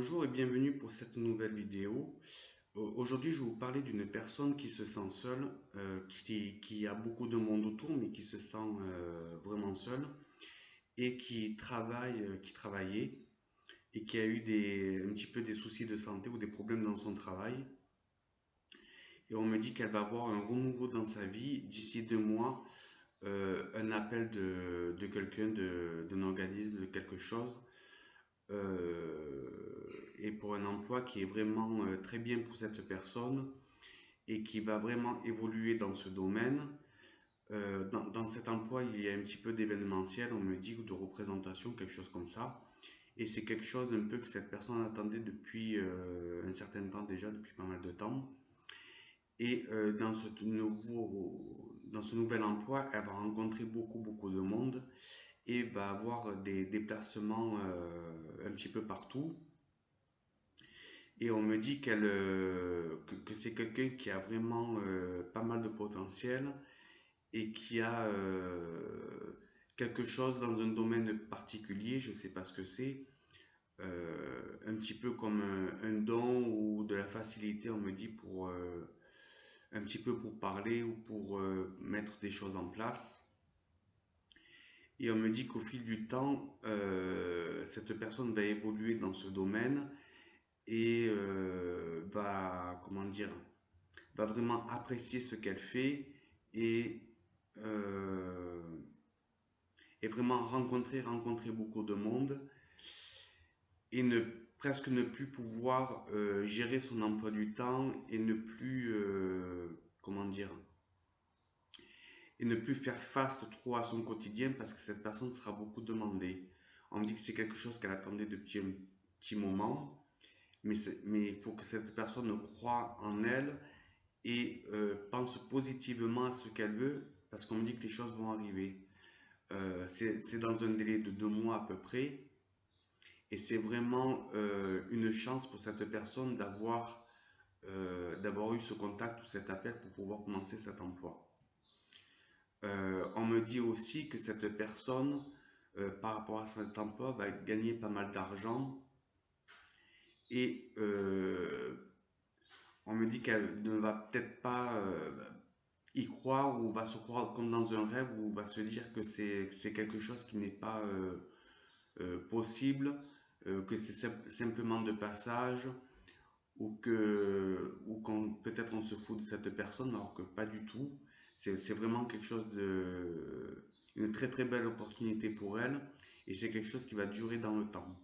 Bonjour et bienvenue pour cette nouvelle vidéo. Aujourd'hui, je vais vous parler d'une personne qui se sent seule, qui a beaucoup de monde autour, mais qui se sent vraiment seule et qui travaillait et qui a eu un petit peu des soucis de santé ou des problèmes dans son travail. Et on me dit qu'elle va avoir un renouveau dans sa vie d'ici 2 mois, un appel de quelqu'un, d'un organisme, de quelque chose et pour un emploi qui est vraiment très bien pour cette personne et qui va vraiment évoluer dans ce domaine. Dans cet emploi, il y a un petit peu d'événementiel, on me dit, ou de représentation, quelque chose comme ça. Et c'est quelque chose un peu que cette personne attendait depuis un certain temps déjà, depuis pas mal de temps. Et dans ce nouvel emploi, elle va rencontrer beaucoup de monde et va avoir des déplacements un petit peu partout. Et on me dit que c'est quelqu'un qui a vraiment pas mal de potentiel et qui a quelque chose dans un domaine particulier, je ne sais pas ce que c'est, un petit peu comme un don ou de la facilité, on me dit, pour un petit peu pour parler ou pour mettre des choses en place. Et on me dit qu'au fil du temps, cette personne va évoluer dans ce domaine et comment dire, va vraiment apprécier ce qu'elle fait et, euh, et vraiment rencontrer beaucoup de monde et presque ne plus pouvoir gérer son emploi du temps et ne plus, comment dire, et ne plus faire face trop à son quotidien parce que cette personne sera beaucoup demandée. On me dit que c'est quelque chose qu'elle attendait depuis un petit moment, mais il faut que cette personne croie en elle et pense positivement à ce qu'elle veut parce qu'on me dit que les choses vont arriver. C'est dans un délai de 2 mois à peu près et c'est vraiment une chance pour cette personne d'avoir eu ce contact ou cet appel pour pouvoir commencer cet emploi. On me dit aussi que cette personne, par rapport à cet emploi, va gagner pas mal d'argent et on me dit qu'elle ne va peut-être pas y croire ou va se croire comme dans un rêve ou va se dire que c'est quelque chose qui n'est pas possible, que c'est simplement de passage ou qu'on peut-être on se fout de cette personne alors que pas du tout. C'est vraiment quelque chose une très belle opportunité pour elle et c'est quelque chose qui va durer dans le temps.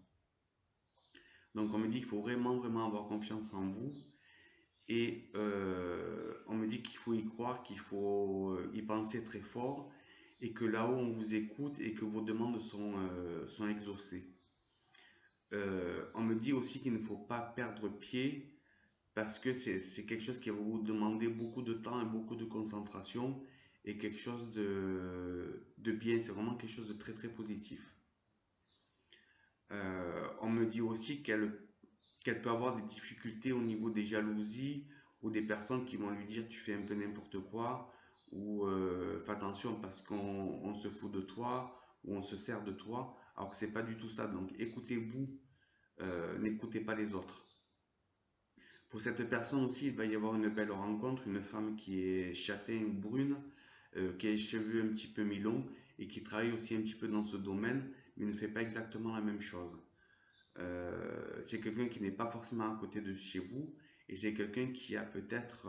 Donc on me dit qu'il faut vraiment avoir confiance en vous et on me dit qu'il faut y croire, qu'il faut y penser très fort et que là-haut on vous écoute et que vos demandes sont exaucées. On me dit aussi qu'il ne faut pas perdre pied parce que c'est quelque chose qui va vous demander beaucoup de temps et beaucoup de concentration et quelque chose de bien, c'est vraiment quelque chose de très positif. On me dit aussi qu'elle peut avoir des difficultés au niveau des jalousies ou des personnes qui vont lui dire tu fais un peu n'importe quoi ou fais attention parce qu'on se fout de toi ou on se sert de toi alors que c'est pas du tout ça. Donc écoutez-vous, n'écoutez pas les autres. Pour cette personne aussi, il va y avoir une belle rencontre, une femme qui est châtaigne ou brune, qui a les cheveux un petit peu mi-longs et qui travaille aussi un petit peu dans ce domaine, mais ne fait pas exactement la même chose. C'est quelqu'un qui n'est pas forcément à côté de chez vous et c'est quelqu'un qui a peut-être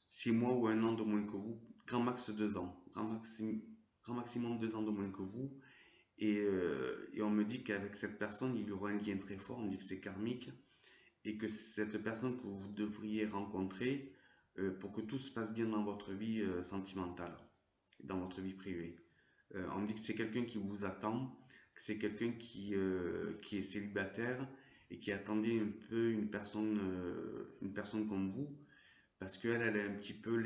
6 mois ou un an de moins que vous, grand max 2 ans, grand maximum 2 ans de moins que vous. Et on me dit qu'avec cette personne, il y aura un lien très fort, on dit que c'est karmique et que cette personne que vous devriez rencontrer pour que tout se passe bien dans votre vie sentimentale, dans votre vie privée. On me dit que c'est quelqu'un qui vous attend, que c'est quelqu'un qui est célibataire et qui attendait un peu une personne comme vous, parce qu'elle elle a un petit peu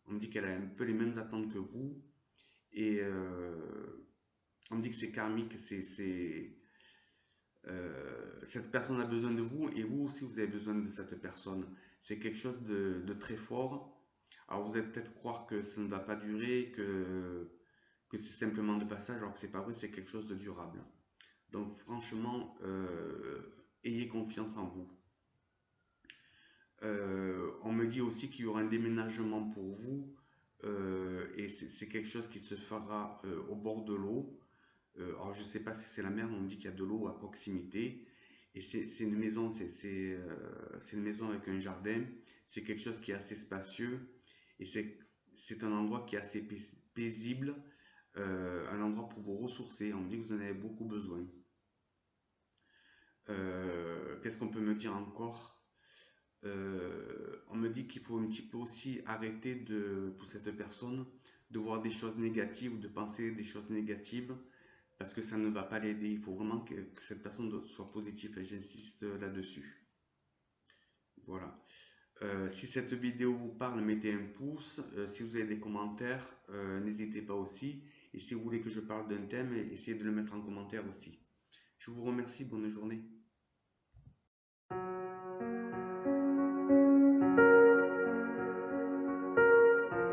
on me dit qu'elle a un peu les mêmes attentes que vous, et on me dit que c'est karmique, cette personne a besoin de vous et vous aussi vous avez besoin de cette personne. C'est quelque chose de très fort. Alors vous allez peut-être croire que ça ne va pas durer, que c'est simplement de passage, alors que c'est pas vrai, c'est quelque chose de durable. Donc franchement, ayez confiance en vous. On me dit aussi qu'il y aura un déménagement pour vous et c'est quelque chose qui se fera au bord de l'eau. Alors je ne sais pas si c'est la mer, mais on me dit qu'il y a de l'eau à proximité. Et c'est une maison, c'est une maison avec un jardin. C'est quelque chose qui est assez spacieux et c'est un endroit qui est assez paisible, un endroit pour vous ressourcer. On me dit que vous en avez beaucoup besoin. Qu'est-ce qu'on peut me dire encore? On me dit qu'il faut un petit peu aussi arrêter pour cette personne de voir des choses négatives ou de penser des choses négatives parce que ça ne va pas l'aider. Il faut vraiment que cette personne soit positive et j'insiste là-dessus. Voilà. Si cette vidéo vous parle, mettez un pouce. Si vous avez des commentaires, n'hésitez pas aussi. Et si vous voulez que je parle d'un thème, essayez de le mettre en commentaire aussi. Je vous remercie. Bonne journée.